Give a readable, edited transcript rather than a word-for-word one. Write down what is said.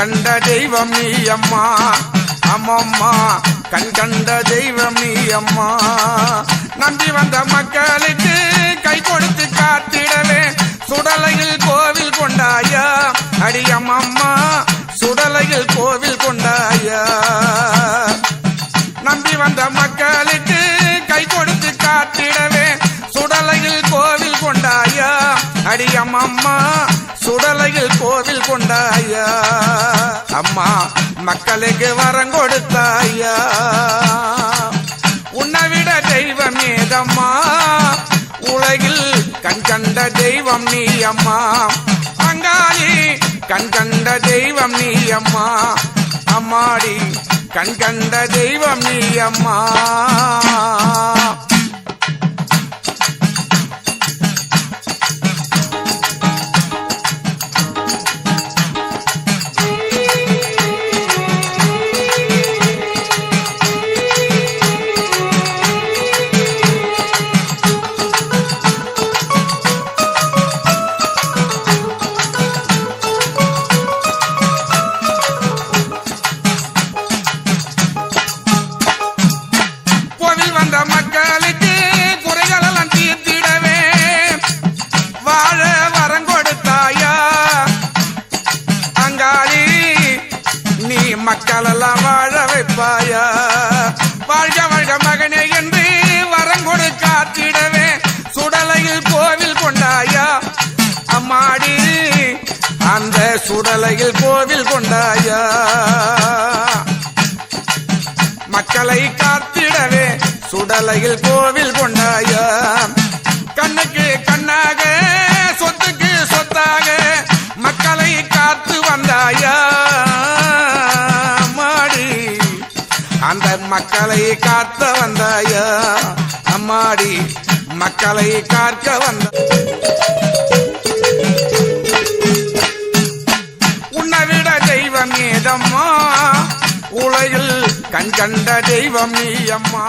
கண்ட தெய்வம் நீ அம்மா அம்மம்மா கண் கண்ட தெய்வம் நீ அம்மா நம்பி வந்த மக்களுக்கு கை கொடுத்து காத்திடவே சுடலையில் கோவில் கொண்டாயா அடியம்மம்மா சுடலையில் கோவில் கொண்டாயா நம்பி வந்த மக்களுக்கு கை கொடுத்து காத்திடவே சுடலையில் கோவில் கொண்டாயா அடியம்மம்மா சுடலையில் கோவில் கொண்டாயா அம்மா மக்களுக்கு வரம் கொடுத்தாயா உன்னை விட தெய்வம் ஏதம்மா உலகில் கண் கண்ட தெய்வம் நீ அம்மா அங்காளி கண் கண்ட தெய்வம் நீ அம்மா அம்மாடி கண் கண்ட தெய்வம் நீ அம்மா மக்களுக்கு குறைகளெல்லாம் தீர்த்திடவே வாழ வரம் கொடுத்தாயா அங்காளி நீ மக்களெல்லாம் வாழ வைப்பாயா வாழ்க வாழ்க மகனே என்று வரம் கொடு காத்திடவே சுடலையில் கோவில் கொண்டாயா அம்மாடி அந்த சுடலையில் கோவில் கொண்டாயா மக்களை காத்திடவே சுடலையில் கோவில் கொண்டாயா கண்ணுக்கு கண்ணாக சொத்துக்கு சொத்தாக மக்களை காத்து வந்தாயா அம்மாடி அந்த மக்களை காத்த வந்தாயா அம்மாடி மக்களை காக்க வந்த உன்னை விட தெய்வம் ஏதம்மா உலகில் கண் கண்ட தெய்வம் நீ அம்மா